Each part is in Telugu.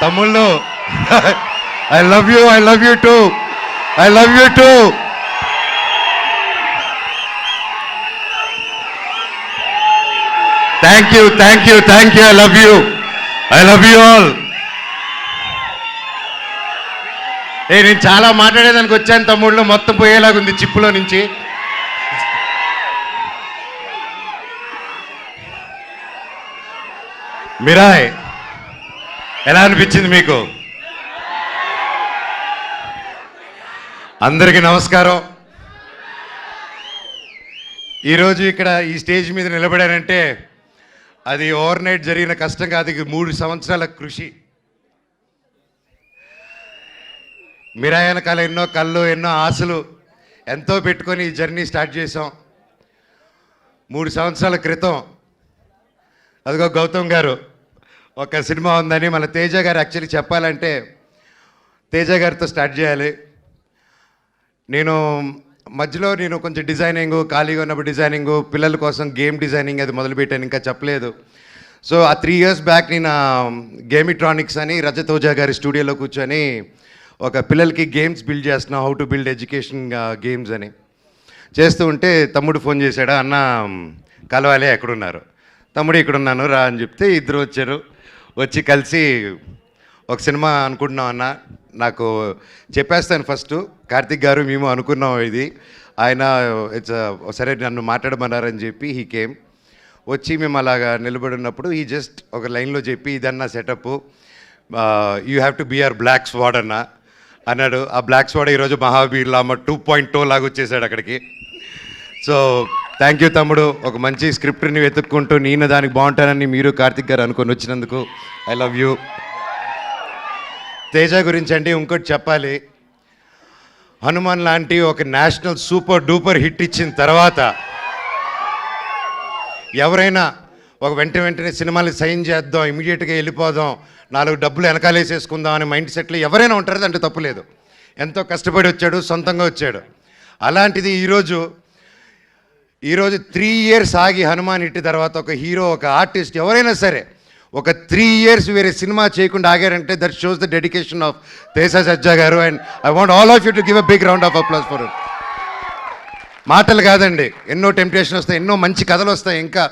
తమ్ముళ్ళు I love you two. I love you two. Thank you. I love you all. నేను చాలా మాట్లాడేదానికి వచ్చాను తమ్ముళ్ళు, మొత్తం పోయేలాగుంది చిప్పులో నుంచి. మిరాయ్ ఎలా అనిపించింది మీకు? అందరికీ నమస్కారం. ఈరోజు ఇక్కడ ఈ స్టేజ్ మీద నిలబడారంటే అది ఓవర్ నైట్ జరిగిన కష్టం కాదు, 3 సంవత్సరాల కృషి. మిరాయ్ వెనకాల ఎన్నో కళ్ళు, ఎన్నో ఆశలు ఎంతో పెట్టుకొని ఈ జర్నీ స్టార్ట్ చేసాం. 3 సంవత్సరాల క్రితం అదిగో గౌతమ్ గారు ఒక సినిమా ఉందని మన తేజ గారు యాక్చువల్లీ చెప్పాలంటే తేజ గారితో స్టార్ట్ చేయాలి. మధ్యలో నేను కొంచెం డిజైనింగ్, ఖాళీగా ఉన్నప్పుడు డిజైనింగ్, పిల్లల కోసం గేమ్ డిజైనింగ్ అది మొదలుపెట్టాను, ఇంకా చెప్పలేదు. సో ఆ 3 years బ్యాక్ నేను గేమిట్రానిక్స్ అని రజత్ ఓజా గారి స్టూడియోలో కూర్చొని ఒక పిల్లలకి గేమ్స్ బిల్డ్ చేస్తున్నాం, how to build education games అని చేస్తూ ఉంటే తమ్ముడు ఫోన్ చేశాడు, అన్న కలవాలి, ఎక్కడున్నారు? తమ్ముడు ఇక్కడున్నాను రా అని చెప్తే ఇద్దరు వచ్చారు. వచ్చి కలిసి ఒక సినిమా అనుకుంటున్నాం అన్న, నాకు చెప్పేస్తాను ఫస్ట్, కార్తిక్ గారు మేము అనుకున్నాం ఇది, ఆయన సరే నన్ను మాట్లాడమన్నారని చెప్పి హీ కేమ్. వచ్చి మేము అలాగా నిలబడి ఉన్నప్పుడు ఈ జస్ట్ ఒక లైన్లో చెప్పి ఇదన్నా setup, you have to be are black squad అన్న అన్నాడు. ఆ బ్లాక్ స్వాడ్ ఈరోజు మహావీర్ లామ 2.0 లాగా వచ్చేసాడు అక్కడికి. సో థ్యాంక్ యూ తమ్ముడు, ఒక మంచి స్క్రిప్ట్ని వెతుక్కుంటూ నేను దానికి బాగుంటానని మీరు కార్తిక్ గారు అనుకొని వచ్చినందుకు ఐ లవ్ యూ. తేజ గురించి అంటే ఇంకోటి చెప్పాలి, హనుమాన్ లాంటి ఒక నేషనల్ సూపర్ డూపర్ హిట్ ఇచ్చిన తర్వాత ఎవరైనా ఒక వెంటనే సినిమాలు సైన్ చేద్దాం, ఇమీడియట్గా వెళ్ళిపోదాం, 4 డబ్బులు వెనకాలేసేసుకుందాం అనే మైండ్ సెట్లో ఎవరైనా ఉంటారు, అంటే తప్పులేదు. ఎంతో కష్టపడి వచ్చాడు, సొంతంగా వచ్చాడు. అలాంటిది ఈరోజు 3 years ఆగి హనుమాన్ హిట్ తర్వాత ఒక హీరో, ఒక ఆర్టిస్ట్ ఎవరైనా సరే ఒక 3 years వేరే సినిమా చేయకుండా ఆగారంటే that shows the dedication of Teja Sajja గారు. And I want all of you to give a big round of applause for it. మాటలు కాదండి, ఎన్నో టెంప్టేషన్ వస్తాయి, ఎన్నో మంచి కథలు వస్తాయి, ఇంకా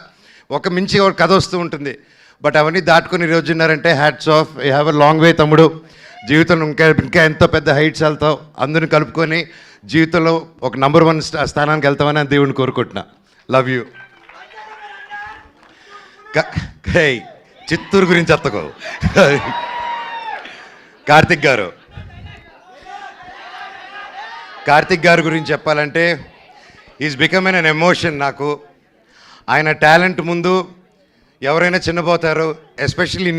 ఒక మించి ఒక కథ వస్తూ ఉంటుంది. బట్ అవన్నీ దాటుకొని ఈరోజు ఉన్నారంటే hats off. You have a long way తమ్ముడు. జీవితంలో ఇంకా ఎంతో పెద్ద హైట్స్ వెళ్తావు, అందరిని కలుపుకొని జీవితంలో ఒక నంబర్ 1 స్థానానికి వెళ్తామని దేవుడిని కోరుకుంటున్నా. Love you. చిత్తూరు గురించి ఎత్తకో. కార్తిక్ గారు గురించి చెప్పాలంటే ఈజ్ బికమ్ ఎన్ ఎమోషన్ నాకు. ఆయన టాలెంట్ ముందు ఎవరైనా చిన్నపోతారు, ఎస్పెషల్లీ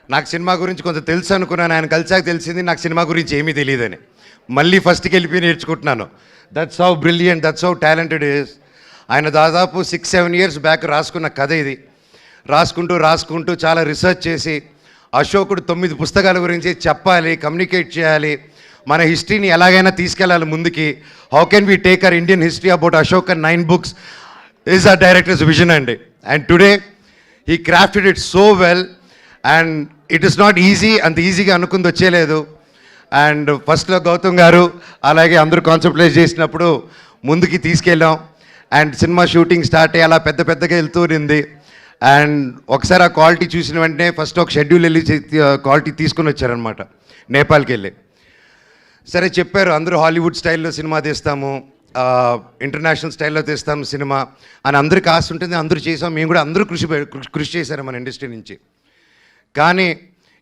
నాకు సినిమా గురించి కొంచెం తెలుసు అనుకున్నాను, ఆయన కలిసాక తెలిసింది నాకు సినిమా గురించి ఏమీ తెలియదని. మళ్ళీ ఫస్ట్కి వెళ్ళిపోయి నేర్చుకుంటున్నాను. That's how brilliant, that's how talented is. ఆయన దాదాపు 6-7 years బ్యాక్ రాసుకున్న కథ ఇది. రాసుకుంటూ చాలా రీసెర్చ్ చేసి అశోకుడు 9 పుస్తకాల గురించి చెప్పాలి, కమ్యూనికేట్ చేయాలి, మన హిస్టరీని ఎలాగైనా తీసుకెళ్ళాలి ముందుకి. How can we take our Indian history about Ashok and 9 books is ఆ డైరెక్టర్స్ విజన్ అండి. And today he crafted it so well and it is not easy, అంత ఈజీగా అనుకుంది వచ్చేలేదు. అండ్ ఫస్ట్లో గౌతమ్ గారు అలాగే అందరూ కాన్సెప్టలైజ్ చేసినప్పుడు ముందుకి తీసుకెళ్ళాం. అండ్ సినిమా షూటింగ్ స్టార్ట్ అయ్యి అలా పెద్దగా వెళ్తూ ఉంది. అండ్ ఒకసారి ఆ క్వాలిటీ చూసిన వెంటనే ఫస్ట్ ఒక షెడ్యూల్ వెళ్ళి క్వాలిటీ తీసుకుని వచ్చారనమాట, నేపాల్కి వెళ్ళి. సరే చెప్పారు, అందరూ హాలీవుడ్ స్టైల్లో సినిమా తీస్తాము, ఇంటర్నేషనల్ స్టైల్లో తీస్తాము సినిమా అని అందరికి ఆశ ఉంటుంది, అందరూ చేసాం, మేము కూడా అందరూ కృషి చేశారు మన ఇండస్ట్రీ నుంచి. కానీ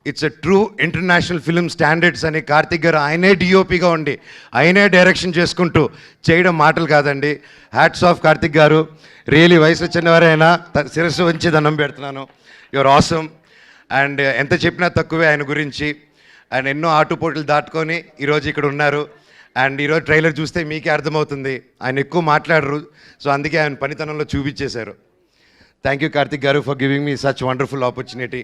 it's a true international film standards అని కార్తిక్ గారు ఆయనే డిఓపిగా ఉండి ఆయనే డైరెక్షన్ చేసుకుంటూ చేయడం మాటలు కాదండి. హ్యాట్స్ ఆఫ్ కార్తిక్ గారు. రియలీ వయసు వచ్చినవారైనా శిరస్సు వంచి దండం పెడుతున్నాను. Your awesome. అండ్ ఎంత చెప్పినా తక్కువే ఆయన గురించి. ఆయన ఎన్నో ఆటుపోట్లు దాటుకొని ఈరోజు ఇక్కడ ఉన్నారు. అండ్ ఈరోజు ట్రైలర్ చూస్తే మీకే అర్థమవుతుంది, ఆయన ఎక్కువ మాట్లాడరు, సో అందుకే ఆయన పనితనంలో చూపించేశారు. థ్యాంక్ యూ కార్తిక్ గారు for giving me such wonderful opportunity.